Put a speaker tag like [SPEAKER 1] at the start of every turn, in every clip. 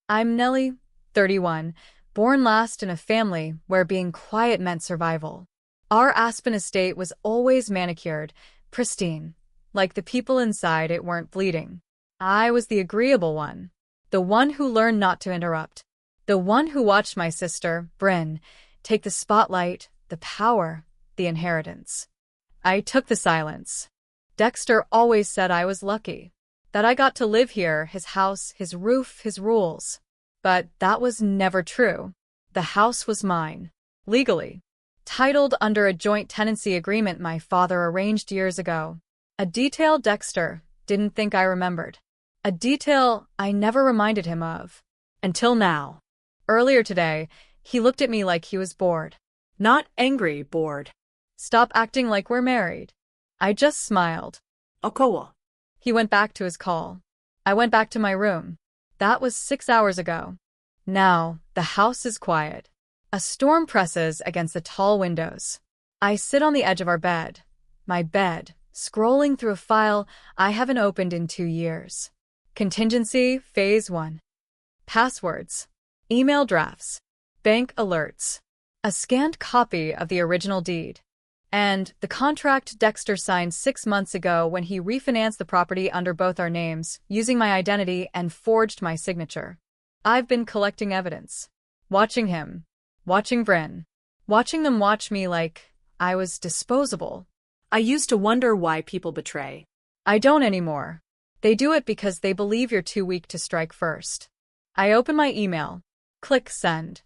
[SPEAKER 1] I'm Nellie, 31, born last in a family where being quiet meant survival. Our Aspen estate was always manicured, pristine, like the people inside it weren't bleeding. I was the agreeable one, the one who learned not to interrupt, the one who watched my sister, Bryn, take the spotlight, the power, the inheritance. I took the silence. Dexter always said I was lucky, that I got to live here, his house, his roof, his rules. But that was never true. The house was mine, legally, titled under a joint tenancy agreement my father arranged years ago. A detail Dexter didn't think I remembered. A detail I never reminded him of. Until now. Earlier today, he looked at me like he was bored.
[SPEAKER 2] Not angry, bored.
[SPEAKER 1] Stop acting like we're married. I just smiled.
[SPEAKER 2] Okowa.
[SPEAKER 1] He went back to his call. I went back to my room. That was 6 hours ago. Now, the house is quiet. A storm presses against the tall windows. I sit on the edge of our bed. My bed, scrolling through a file I haven't opened in 2 years. Contingency, Phase 1. Passwords. Email drafts. Bank alerts. A scanned copy of the original deed. And the contract Dexter signed 6 months ago when he refinanced the property under both our names, using my identity and forged my signature. I've been collecting evidence. Watching him. Watching Bryn. Watching them watch me like I was disposable.
[SPEAKER 2] I used to wonder why people betray.
[SPEAKER 1] I don't anymore. They do it because they believe you're too weak to strike first. I open my email. Click send.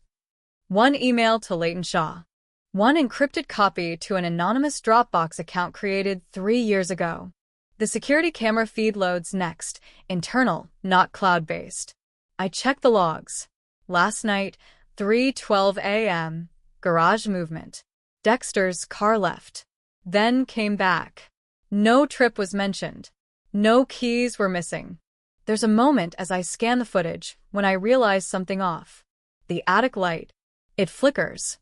[SPEAKER 1] One email to Leighton Shaw. One encrypted copy to an anonymous Dropbox account created 3 years ago. The security camera feed loads next, internal, not cloud-based. I check the logs. Last night, 3:12 a.m., garage movement. Dexter's car left. Then came back. No trip was mentioned. No keys were missing. There's a moment as I scan the footage when I realize something off. The attic light. It flickers.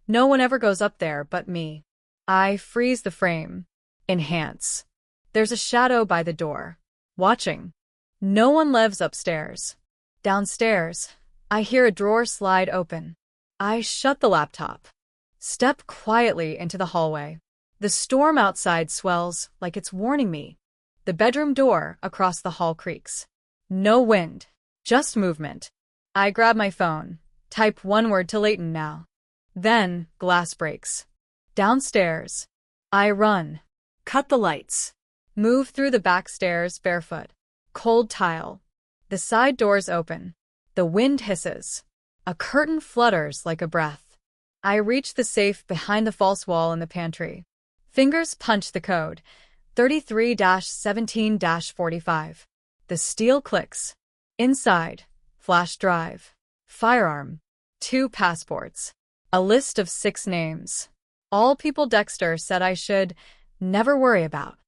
[SPEAKER 1] No one ever goes up there but me. I freeze the frame. Enhance. There's a shadow by the door. Watching. No one lives upstairs. Downstairs, I hear a drawer slide open. I shut the laptop. Step quietly into the hallway. The storm outside swells like it's warning me. The bedroom door across the hall creaks. No wind. Just movement. I grab my phone. Type one word to Leighton now. Then, glass breaks. Downstairs. I run.
[SPEAKER 2] Cut the lights.
[SPEAKER 1] Move through the back stairs barefoot. Cold tile. The side doors open. The wind hisses. A curtain flutters like a breath. I reach the safe behind the false wall in the pantry. Fingers punch the code. 33-17-45. The steel clicks. Inside. Flash drive. Firearm. 2 passports. A list of 6 names. All people Dexter said I should never worry about.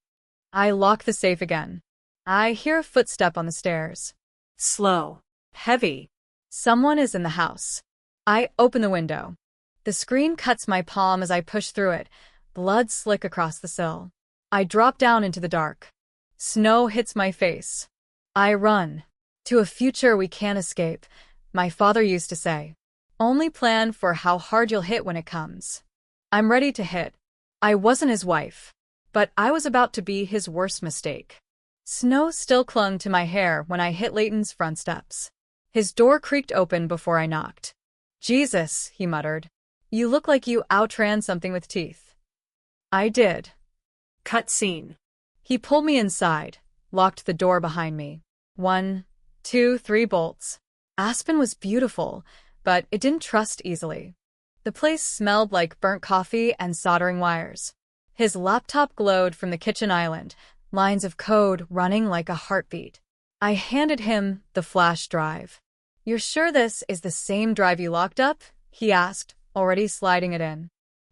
[SPEAKER 1] I lock the safe again. I hear a footstep on the stairs.
[SPEAKER 2] Slow. Heavy.
[SPEAKER 1] Someone is in the house. I open the window. The screen cuts my palm as I push through it, blood slick across the sill. I drop down into the dark. Snow hits my face. I run. To a future we can't escape, my father used to say. Only plan for how hard you'll hit when it comes. I'm ready to hit. I wasn't his wife, but I was about to be his worst mistake. Snow still clung to my hair when I hit Leighton's front steps. His door creaked open before I knocked. Jesus, he muttered. You look like you outran something with teeth. I did.
[SPEAKER 2] Cut scene.
[SPEAKER 1] He pulled me inside, locked the door behind me. 1, 2, 3 bolts. Aspen was beautiful, but it didn't trust easily. The place smelled like burnt coffee and soldering wires. His laptop glowed from the kitchen island, lines of code running like a heartbeat. I handed him the flash drive. You're sure this is the same drive you locked up? He asked, already sliding it in.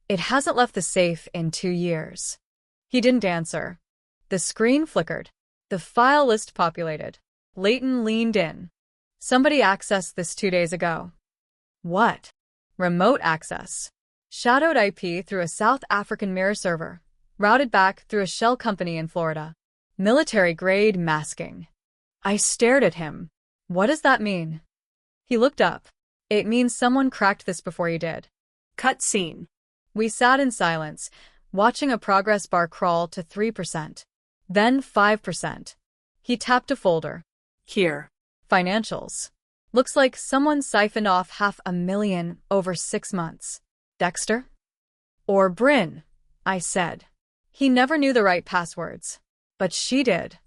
[SPEAKER 1] It hasn't left the safe in 2 years. He didn't answer. The screen flickered. The file list populated. Leighton leaned in. Somebody accessed this 2 days ago. What? Remote access. Shadowed IP through a South African mirror server. Routed back through a shell company in Florida. Military-grade masking. I stared at him. What does that mean? He looked up. It means someone cracked this before you did.
[SPEAKER 2] Cut scene.
[SPEAKER 1] We sat in silence, watching a progress bar crawl to 3%. Then 5%. He tapped a folder.
[SPEAKER 2] Here.
[SPEAKER 1] Financials. Looks like someone siphoned off $500,000 over 6 months. Dexter? Or Bryn, I said. He never knew the right passwords. But she did.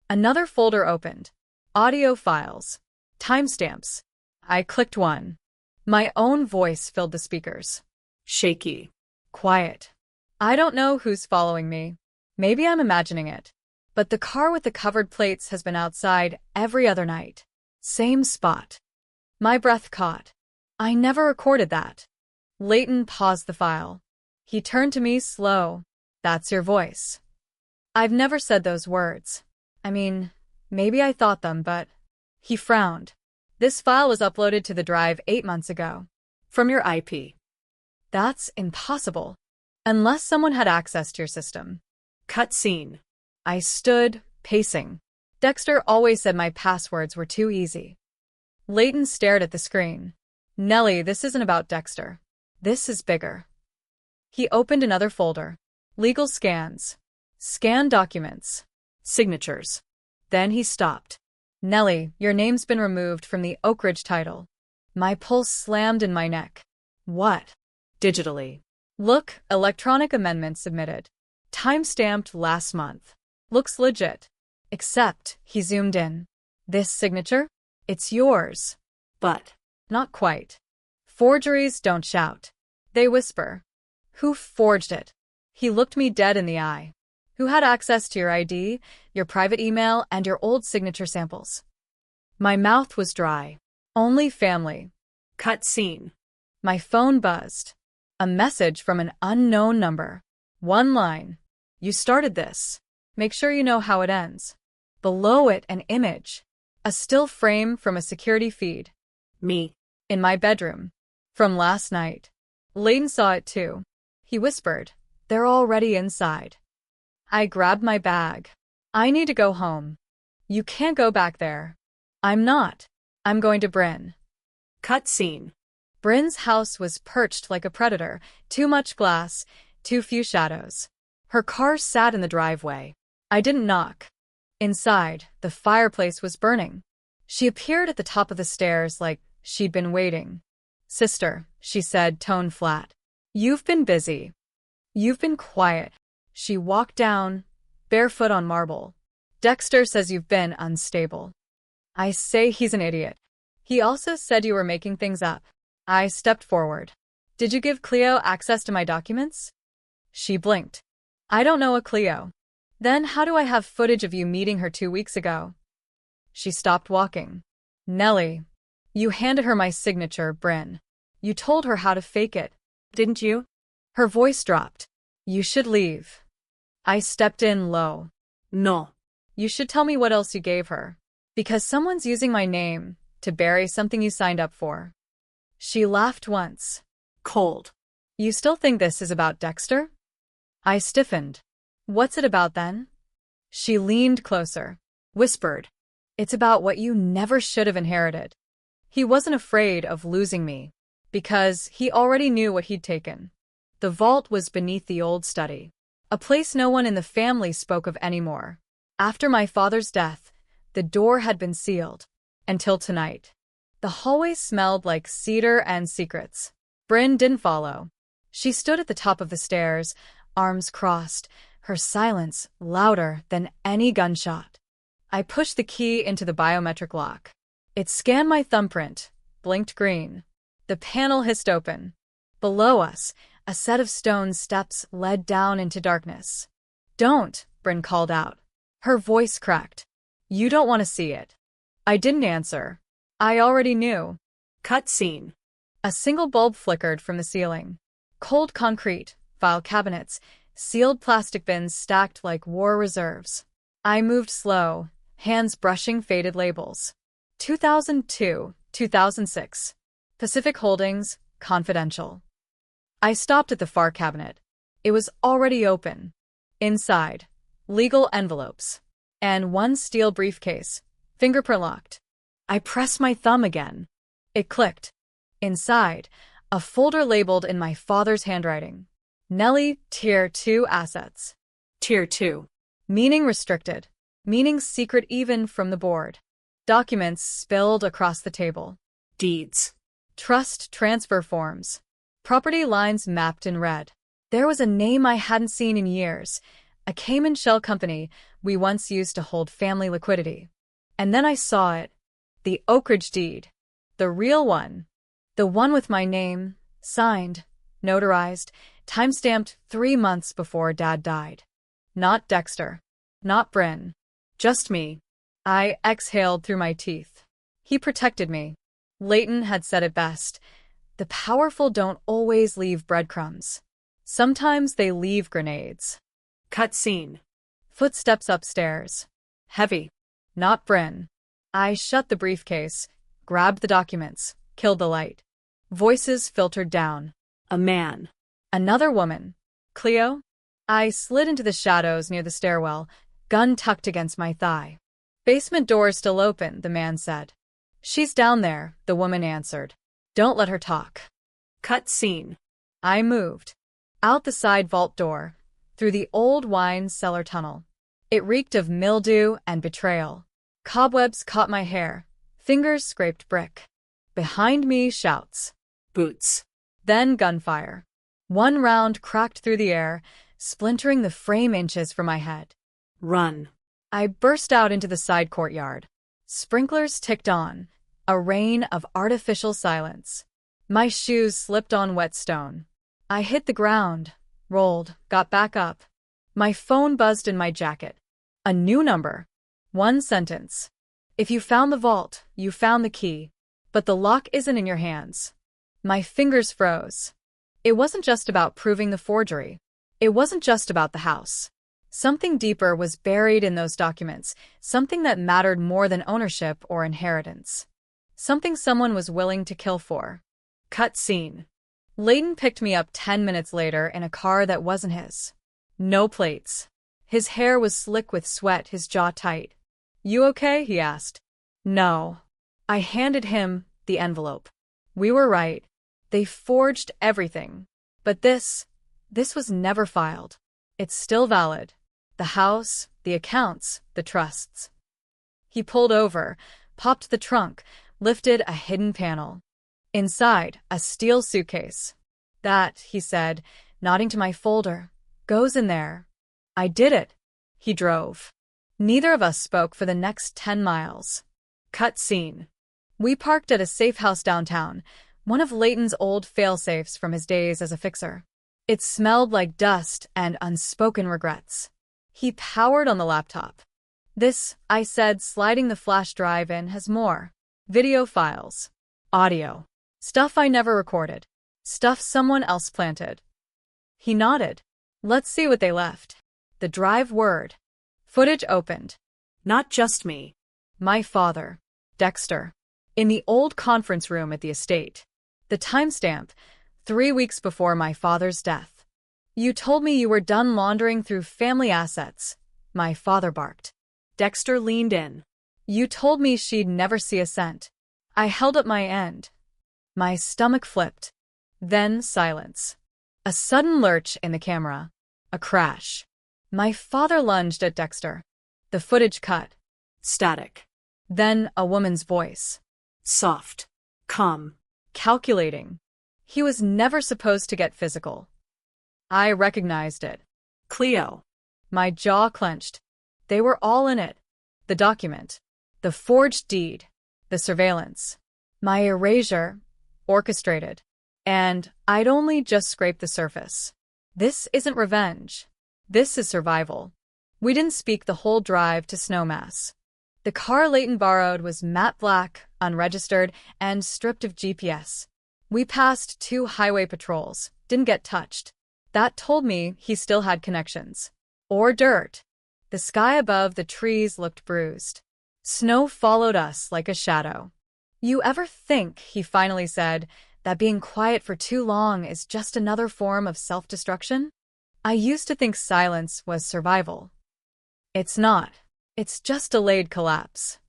[SPEAKER 1] Another folder opened. Audio files. Timestamps. I clicked one. My own voice filled the speakers.
[SPEAKER 2] Shaky.
[SPEAKER 1] Quiet. I don't know who's following me. Maybe I'm imagining it. But the car with the covered plates has been outside every other night. Same spot. My breath caught. I never recorded that. Leighton paused the file. He turned to me slow. That's your voice. I've never said those words. I mean, maybe I thought them, but... He frowned. This file was uploaded to the drive 8 months ago.
[SPEAKER 2] From your IP.
[SPEAKER 1] That's impossible. Unless someone had access to your system.
[SPEAKER 2] Cut scene.
[SPEAKER 1] I stood, pacing. Dexter always said my passwords were too easy. Leighton stared at the screen. Nellie, this isn't about Dexter. This is bigger. He opened another folder. Legal scans. Scan documents.
[SPEAKER 2] Signatures.
[SPEAKER 1] Then he stopped. Nellie, your name's been removed from the Oak Ridge title. My pulse slammed in my neck. What?
[SPEAKER 2] Digitally.
[SPEAKER 1] Look, electronic amendment submitted. Time-stamped last month. Looks legit. Except, he zoomed in. This signature? It's yours.
[SPEAKER 2] But.
[SPEAKER 1] Not quite. Forgeries don't shout. They whisper. Who forged it? He looked me dead in the eye. Who had access to your ID, your private email, and your old signature samples? My mouth was dry. Only family.
[SPEAKER 2] Cut scene.
[SPEAKER 1] My phone buzzed. A message from an unknown number. One line. You started this. Make sure you know how it ends. Below it, an image. A still frame from a security feed.
[SPEAKER 2] Me.
[SPEAKER 1] In my bedroom. From last night. Leighton saw it too. He whispered, they're already inside. I grabbed my bag. I need to go home. You can't go back there. I'm not. I'm going to Bryn.
[SPEAKER 2] Cut scene.
[SPEAKER 1] Bryn's house was perched like a predator. Too much glass, too few shadows. Her car sat in the driveway. I didn't knock. Inside, the fireplace was burning. She appeared at the top of the stairs like she'd been waiting. Sister, she said, tone flat. You've been busy. You've been quiet. She walked down, barefoot on marble. Dexter says you've been unstable. I say he's an idiot. He also said you were making things up. I stepped forward. Did you give Cleo access to my documents? She blinked. I don't know a Cleo. Then how do I have footage of you meeting her 2 weeks ago? She stopped walking. Nellie. You handed her my signature, Bryn. You told her how to fake it.
[SPEAKER 2] Didn't you?
[SPEAKER 1] Her voice dropped. You should leave. I stepped in low.
[SPEAKER 2] No.
[SPEAKER 1] You should tell me what else you gave her. Because someone's using my name to bury something you signed up for. She laughed once.
[SPEAKER 2] Cold.
[SPEAKER 1] You still think this is about Dexter? I stiffened. What's it about then? She leaned closer. Whispered. It's about what you never should have inherited. He wasn't afraid of losing me. Because he already knew what he'd taken. The vault was beneath the old study. A place no one in the family spoke of anymore. After my father's death, the door had been sealed. Until tonight. The hallway smelled like cedar and secrets. Bryn didn't follow. She stood at the top of the stairs, arms crossed, her silence louder than any gunshot. I pushed the key into the biometric lock. It scanned my thumbprint, blinked green. The panel hissed open. Below us, a set of stone steps led down into darkness. Don't, Bryn called out. Her voice cracked. You don't want to see it. I didn't answer. I already knew.
[SPEAKER 2] Cut scene.
[SPEAKER 1] A single bulb flickered from the ceiling. Cold concrete, file cabinets, sealed plastic bins stacked like war reserves. I moved slow, hands brushing faded labels. 2002, 2006. Pacific Holdings, confidential. I stopped at the far cabinet. It was already open. Inside, legal envelopes. And one steel briefcase, fingerprint locked. I pressed my thumb again. It clicked. Inside, a folder labeled in my father's handwriting. Nellie, Tier 2 assets.
[SPEAKER 2] Tier 2.
[SPEAKER 1] Meaning restricted. Meaning secret even from the board. Documents spilled across the table.
[SPEAKER 2] Deeds.
[SPEAKER 1] Trust transfer forms. Property lines mapped in red. There was a name I hadn't seen in years. A Cayman shell company we once used to hold family liquidity. And then I saw it. The Oak Ridge deed. The real one. The one with my name, signed, notarized, timestamped 3 months before Dad died. Not Dexter. Not Bryn. Just me. I exhaled through my teeth. He protected me. Leighton had said it best. The powerful don't always leave breadcrumbs. Sometimes they leave grenades.
[SPEAKER 2] Cut scene.
[SPEAKER 1] Footsteps upstairs. Heavy. Not Bryn. I shut the briefcase, grabbed the documents, killed the light. Voices filtered down.
[SPEAKER 2] A man.
[SPEAKER 1] Another woman. Cleo? I slid into the shadows near the stairwell, gun tucked against my thigh. Basement door still open, the man said. She's down there, the woman answered. Don't let her talk.
[SPEAKER 2] Cut scene.
[SPEAKER 1] I moved. Out the side vault door, through the old wine cellar tunnel. It reeked of mildew and betrayal. Cobwebs caught my hair. Fingers scraped brick. Behind me, shouts.
[SPEAKER 2] Boots.
[SPEAKER 1] Then gunfire. One round cracked through the air, splintering the frame inches from my head.
[SPEAKER 2] Run.
[SPEAKER 1] I burst out into the side courtyard. Sprinklers ticked on, a rain of artificial silence. My shoes slipped on wet stone. I hit the ground, rolled, got back up. My phone buzzed in my jacket. A new number. One sentence. If you found the vault, you found the key. But the lock isn't in your hands. My fingers froze. It wasn't just about proving the forgery. It wasn't just about the house. Something deeper was buried in those documents, something that mattered more than ownership or inheritance. Something someone was willing to kill for. Cut scene. Leighton picked me up 10 minutes later in a car that wasn't his. No plates. His hair was slick with sweat, his jaw tight. You okay? He asked. No. I handed him the envelope. We were right. They forged everything. But this was never filed. It's still valid. The house, the accounts, the trusts. He pulled over, popped the trunk, lifted a hidden panel. Inside, a steel suitcase. That, he said, nodding to my folder, goes in there. I did it. He drove. Neither of us spoke for the next 10 miles. Cut scene. We parked at a safe house downtown, one of Leighton's old fail-safes from his days as a fixer. It smelled like dust and unspoken regrets. He powered on the laptop. This, I said, sliding the flash drive in, has more. Video files. Audio. Stuff I never recorded. Stuff someone else planted. He nodded. Let's see what they left. The drive word. Footage opened.
[SPEAKER 2] Not just me.
[SPEAKER 1] My father. Dexter. In the old conference room at the estate. The timestamp, 3 weeks before my father's death. You told me you were done laundering through family assets. My father barked.
[SPEAKER 2] Dexter leaned in.
[SPEAKER 1] You told me she'd never see a cent. I held up my end. My stomach flipped. Then silence. A sudden lurch in the camera. A crash. My father lunged at Dexter. The footage cut.
[SPEAKER 2] Static.
[SPEAKER 1] Then a woman's voice.
[SPEAKER 2] Soft. Calm.
[SPEAKER 1] Calculating. He was never supposed to get physical. I recognized it.
[SPEAKER 2] Cleo.
[SPEAKER 1] My jaw clenched. They were all in it. The document. The forged deed. The surveillance. My erasure. Orchestrated. And I'd only just scraped the surface. This isn't revenge. This is survival. We didn't speak the whole drive to Snowmass. The car Leighton borrowed was matte black, unregistered, and stripped of GPS. We passed 2 highway patrols, didn't get touched. That told me he still had connections. Or dirt. The sky above the trees looked bruised. Snow followed us like a shadow. You ever think, he finally said, that being quiet for too long is just another form of self-destruction? I used to think silence was survival. It's not. It's just delayed collapse.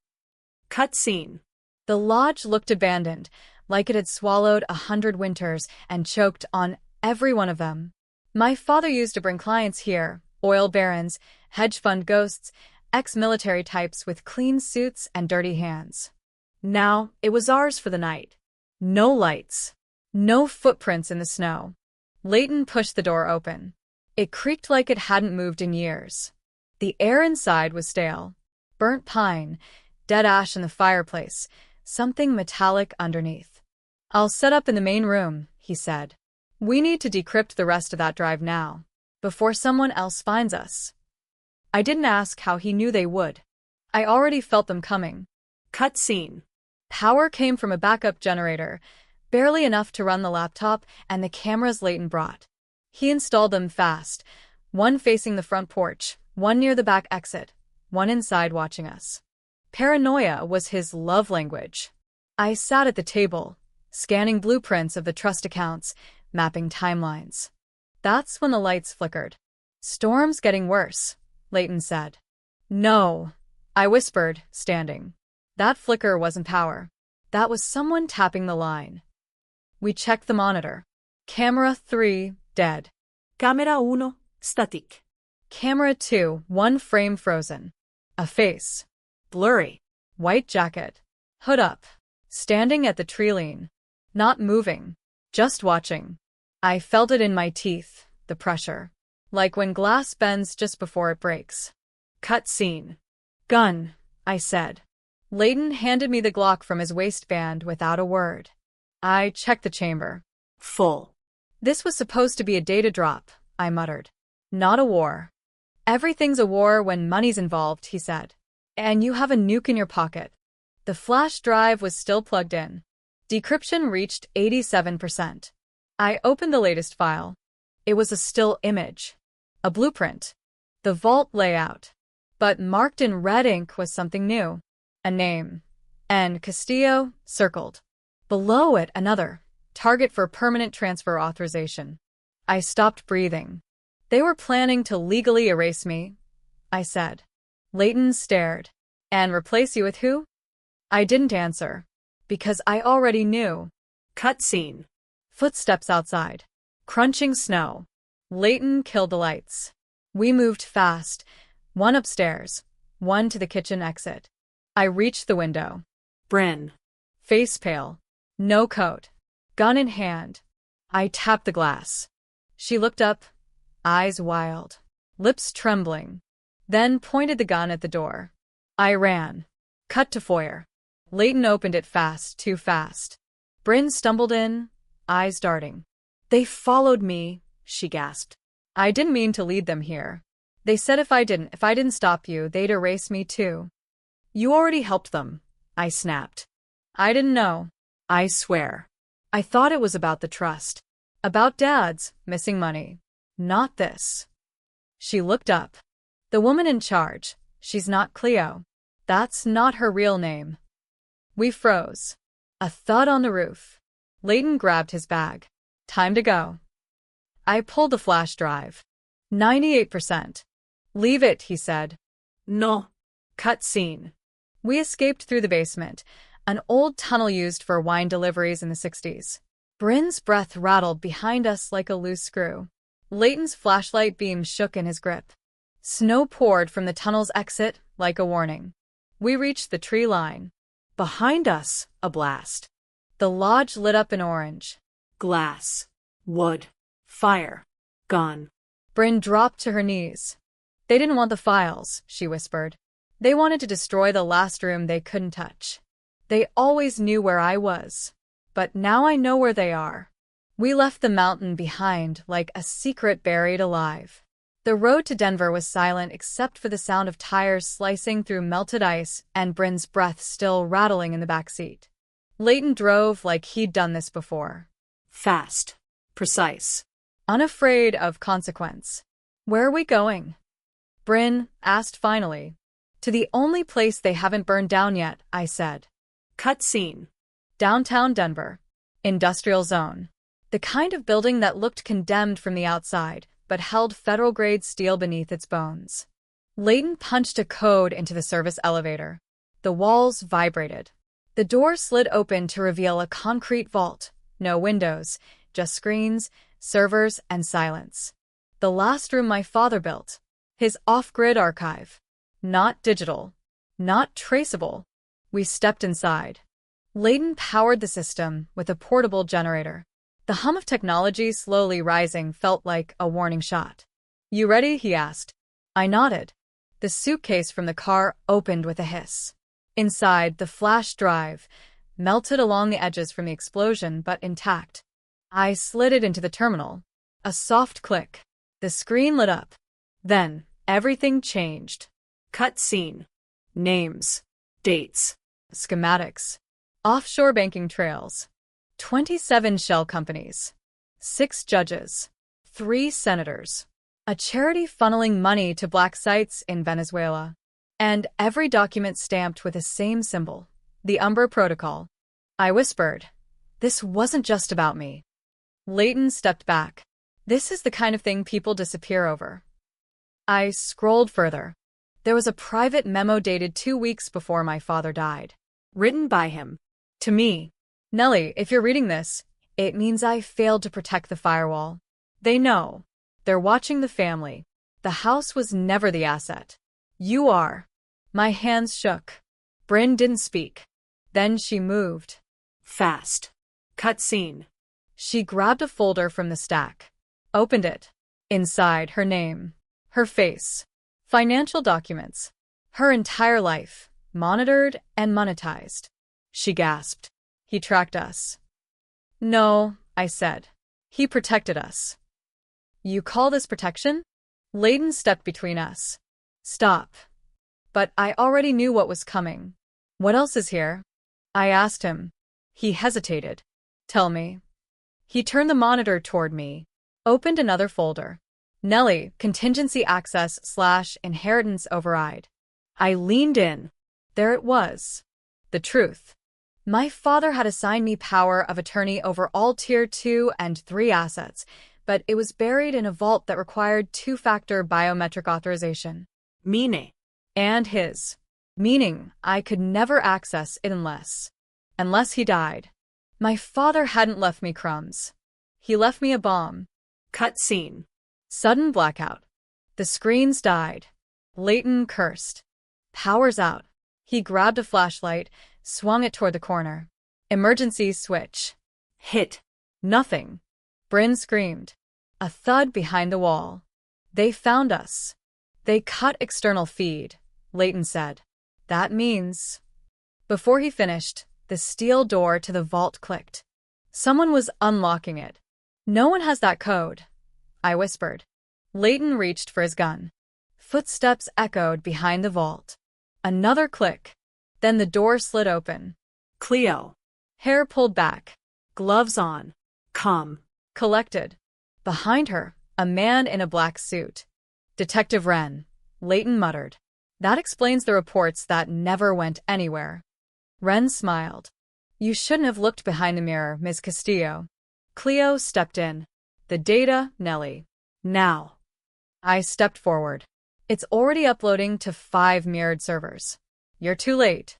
[SPEAKER 2] Cut scene.
[SPEAKER 1] The lodge looked abandoned, like it had swallowed 100 winters and choked on every one of them. My father used to bring clients here, oil barons, hedge fund ghosts, ex-military types with clean suits and dirty hands.
[SPEAKER 2] Now, it was ours for the night. No lights.
[SPEAKER 1] No footprints in the snow. Leighton pushed the door open. It creaked like it hadn't moved in years. The air inside was stale. Burnt pine, dead ash in the fireplace, something metallic underneath. "I'll set up in the main room," he said. "We need to decrypt the rest of that drive now, before someone else finds us." I didn't ask how he knew they would. I already felt them coming.
[SPEAKER 2] Cut scene.
[SPEAKER 1] Power came from a backup generator, barely enough to run the laptop and the cameras Leighton brought. He installed them fast, one facing the front porch, one near the back exit, one inside watching us. Paranoia was his love language. I sat at the table, scanning blueprints of the trust accounts, mapping timelines. That's when the lights flickered. "Storm's getting worse," Leighton said. "No," I whispered, standing. That flicker wasn't power. That was someone tapping the line. We checked the monitor. Camera 3, dead.
[SPEAKER 2] Camera 1, static.
[SPEAKER 1] Camera 2, one frame frozen. A face.
[SPEAKER 2] Blurry.
[SPEAKER 1] White jacket. Hood up. Standing at the tree line. Not moving. Just watching. I felt it in my teeth, the pressure. Like when glass bends just before it breaks.
[SPEAKER 2] Cut scene.
[SPEAKER 1] "Gun," I said. Leighton handed me the Glock from his waistband without a word. I checked the chamber.
[SPEAKER 2] Full.
[SPEAKER 1] "This was supposed to be a data drop," I muttered. "Not a war." "Everything's a war when money's involved," he said. "And you have a nuke in your pocket." The flash drive was still plugged in. Decryption reached 87%. I opened the latest file. It was a still image. A blueprint. The vault layout. But marked in red ink was something new. A name. N. Castillo, circled. Below it, another. Target for permanent transfer authorization. I stopped breathing. "They were planning to legally erase me," I said. Leighton stared. "And replace you with who?" I didn't answer. Because I already knew.
[SPEAKER 2] Cut scene.
[SPEAKER 1] Footsteps outside. Crunching snow. Leighton killed the lights. We moved fast. One upstairs. One to the kitchen exit. I reached the window.
[SPEAKER 2] Bryn.
[SPEAKER 1] Face pale. No coat. Gun in hand. I tapped the glass. She looked up, eyes wild, lips trembling, then pointed the gun at the door. I ran. Cut to foyer. Leighton opened it fast, too fast. Bryn stumbled in, eyes darting. "They followed me," she gasped. "I didn't mean to lead them here. They said if I didn't stop you, they'd erase me too." "You already helped them," I snapped. "I didn't know. I swear. I thought it was about the trust. About Dad's missing money. Not this." She looked up. "The woman in charge, she's not Cleo. That's not her real name." We froze. A thud on the roof. Leighton grabbed his bag. "Time to go." I pulled the flash drive. 98%. "Leave it," he said.
[SPEAKER 2] No.
[SPEAKER 1] Cut scene. We escaped through the basement, an old tunnel used for wine deliveries in the 60s. Bryn's breath rattled behind us like a loose screw. Leighton's flashlight beam shook in his grip. Snow poured from the tunnel's exit like a warning. We reached the tree line. Behind us, a blast. The lodge lit up in orange.
[SPEAKER 2] Glass. Wood. Fire. Gone.
[SPEAKER 1] Bryn dropped to her knees. "They didn't want the files," she whispered. "They wanted to destroy the last room they couldn't touch. They always knew where I was. But now I know where they are." We left the mountain behind like a secret buried alive. The road to Denver was silent except for the sound of tires slicing through melted ice and Bryn's breath still rattling in the back seat. Leighton drove like he'd done this before.
[SPEAKER 2] Fast. Precise.
[SPEAKER 1] Unafraid of consequence. "Where are we going?" Bryn asked finally. "To the only place they haven't burned down yet," I said.
[SPEAKER 2] Cut scene.
[SPEAKER 1] Downtown Denver. Industrial zone. The kind of building that looked condemned from the outside, but held federal-grade steel beneath its bones. Leighton punched a code into the service elevator. The walls vibrated. The door slid open to reveal a concrete vault. No windows, just screens, servers, and silence. The last room my father built. His off-grid archive. Not digital. Not traceable. We stepped inside. Leighton powered the system with a portable generator. The hum of technology slowly rising felt like a warning shot. "You ready?" he asked. I nodded. The suitcase from the car opened with a hiss. Inside, the flash drive melted along the edges from the explosion, but intact. I slid it into the terminal. A soft click. The screen lit up. Then, everything changed.
[SPEAKER 2] Cut scene. Names. Dates.
[SPEAKER 1] Schematics. Offshore banking trails. 27 shell companies. 6 judges. 3 senators. A charity funneling money to black sites in Venezuela. And every document stamped with the same symbol. The Umber Protocol. I whispered. This wasn't just about me. Leighton stepped back. This is the kind of thing people disappear over. I scrolled further. There was a private memo dated 2 weeks before my father died.
[SPEAKER 2] Written by him.
[SPEAKER 1] To me. Nellie, if you're reading this, it means I failed to protect the firewall. They know. They're watching the family. The house was never the asset. You are. My hands shook. Bryn didn't speak. Then she moved.
[SPEAKER 2] Fast. Cut scene.
[SPEAKER 1] She grabbed a folder from the stack. Opened it. Inside, her name. Her face. Financial documents. Her entire life. Monitored and monetized. She gasped. He tracked us. No, I said. He protected us. You call this protection? Leighton stepped between us. Stop. But I already knew what was coming. What else is here? I asked him. He hesitated. Tell me. He turned the monitor toward me. Opened another folder. Nellie, contingency access / inheritance override. I leaned in. There it was. The truth. My father had assigned me power of attorney over all Tier 2 and 3 assets, but it was buried in a vault that required 2-factor biometric authorization.
[SPEAKER 2] Meaning.
[SPEAKER 1] And his. Meaning I could never access it unless he died. My father hadn't left me crumbs. He left me a bomb.
[SPEAKER 2] Cut scene.
[SPEAKER 1] Sudden blackout. The screens died. Leighton cursed. Power's out. He grabbed a flashlight, swung it toward the corner. Emergency switch.
[SPEAKER 2] Hit.
[SPEAKER 1] Nothing. Bryn screamed. A thud behind the wall. They found us. They cut external feed, Leighton said. That means... Before he finished, the steel door to the vault clicked. Someone was unlocking it. No one has that code, I whispered. Leighton reached for his gun. Footsteps echoed behind the vault. Another click. Then the door slid open.
[SPEAKER 2] Cleo.
[SPEAKER 1] Hair pulled back.
[SPEAKER 2] Gloves on. Calm.
[SPEAKER 1] Collected. Behind her, a man in a black suit. Detective Wren, Leighton muttered. That explains the reports that never went anywhere. Wren smiled. You shouldn't have looked behind the mirror, Ms. Castillo. Cleo stepped in. The data, Nellie. Now. I stepped forward. It's already uploading to 5 mirrored servers. You're too late.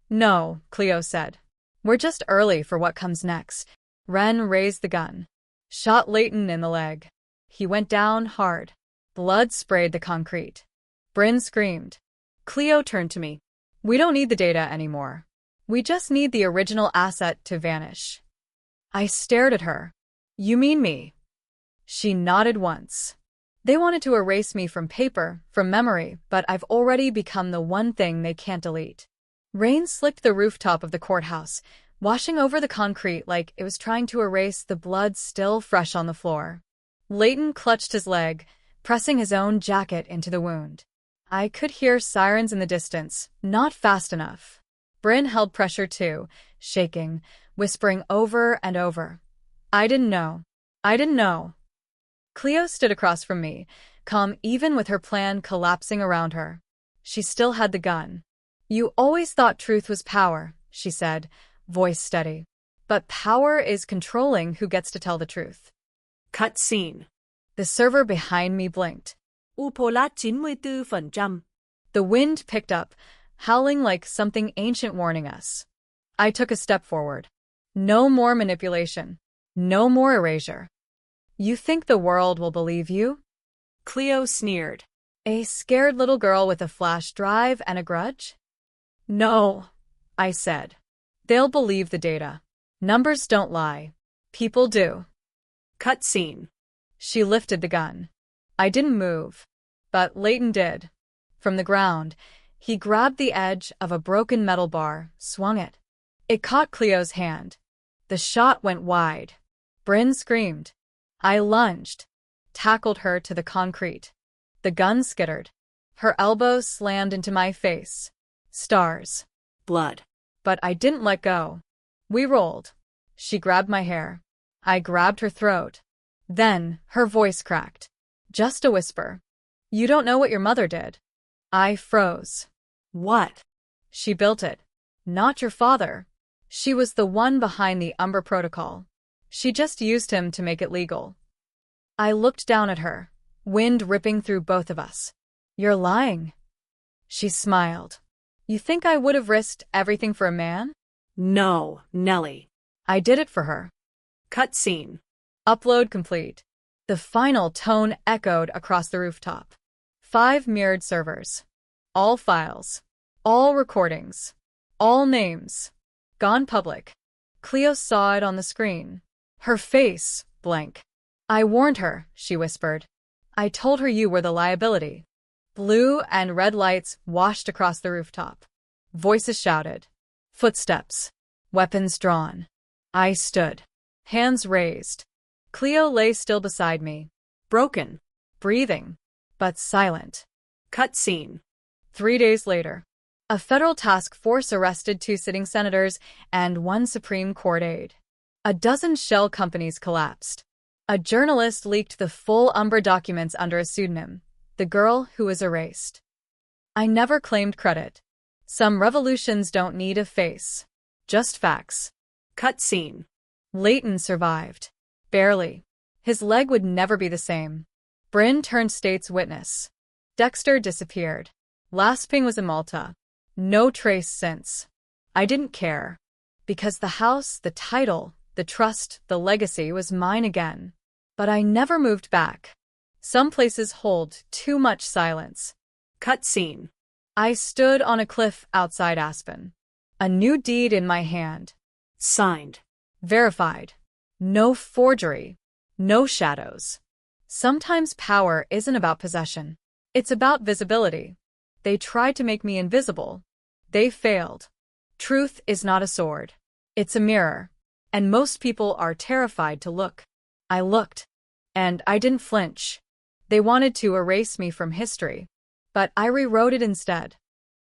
[SPEAKER 1] No, Cleo said. We're just early for what comes next. Wren raised the gun. Shot Leighton in the leg. He went down hard. Blood sprayed the concrete. Bryn screamed. Cleo turned to me. We don't need the data anymore. We just need the original asset to vanish. I stared at her. You mean me? She nodded once. They wanted to erase me from paper, from memory, but I've already become the one thing they can't delete. Rain slicked the rooftop of the courthouse, washing over the concrete like it was trying to erase the blood still fresh on the floor. Leighton clutched his leg, pressing his own jacket into the wound. I could hear sirens in the distance, not fast enough. Bryn held pressure too, shaking, whispering over and over. I didn't know. I didn't know. Cleo stood across from me, calm even with her plan collapsing around her. She still had the gun. You always thought truth was power, she said, voice steady. But power is controlling who gets to tell the truth.
[SPEAKER 2] Cut scene.
[SPEAKER 1] The server behind me blinked.
[SPEAKER 2] Upolat 94%.
[SPEAKER 1] The wind picked up, howling like something ancient warning us. I took a step forward. No more manipulation. No more erasure. You think the world will believe you?
[SPEAKER 2] Cleo sneered.
[SPEAKER 1] A scared little girl with a flash drive and a grudge? No, I said. They'll believe the data. Numbers don't lie. People do.
[SPEAKER 2] Cut scene.
[SPEAKER 1] She lifted the gun. I didn't move, but Leighton did. From the ground, he grabbed the edge of a broken metal bar, swung it. It caught Cleo's hand. The shot went wide. Bryn screamed. I lunged, tackled her to the concrete. The gun skittered. Her elbows slammed into my face. Stars.
[SPEAKER 2] Blood.
[SPEAKER 1] But I didn't let go. We rolled. She grabbed my hair. I grabbed her throat. Then, her voice cracked. Just a whisper. You don't know what your mother did. I froze.
[SPEAKER 2] What?
[SPEAKER 1] She built it. Not your father. She was the one behind the Umber Protocol. She just used him to make it legal. I looked down at her, wind ripping through both of us. You're lying. She smiled. You think I would have risked everything for a man?
[SPEAKER 2] No, Nellie.
[SPEAKER 1] I did it for her.
[SPEAKER 2] Cut scene.
[SPEAKER 1] Upload complete. The final tone echoed across the rooftop. 5 mirrored servers. All files. All recordings. All names. Gone public. Cleo saw it on the screen. Her face, blank. I warned her, she whispered. I told her you were the liability. Blue and red lights washed across the rooftop. Voices shouted. Footsteps. Weapons drawn. I stood. Hands raised. Cleo lay still beside me.
[SPEAKER 2] Broken.
[SPEAKER 1] Breathing. But silent.
[SPEAKER 2] Cut scene.
[SPEAKER 1] 3 days later. A federal task force arrested 2 sitting senators and 1 Supreme Court aide. A dozen shell companies collapsed. A journalist leaked the full Umber documents under a pseudonym, the girl who was erased. I never claimed credit. Some revolutions don't need a face. Just facts.
[SPEAKER 2] Cut scene.
[SPEAKER 1] Leighton survived. Barely. His leg would never be the same. Bryn turned state's witness. Dexter disappeared. Last ping was in Malta. No trace since. I didn't care. Because the house, the title, the trust, the legacy was mine again. But I never moved back. Some places hold too much silence.
[SPEAKER 2] Cut scene.
[SPEAKER 1] I stood on a cliff outside Aspen. A new deed in my hand.
[SPEAKER 2] Signed.
[SPEAKER 1] Verified. No forgery. No shadows. Sometimes power isn't about possession. It's about visibility. They tried to make me invisible. They failed. Truth is not a sword. It's a mirror. And most people are terrified to look. I looked. And I didn't flinch. They wanted to erase me from history. But I rewrote it instead.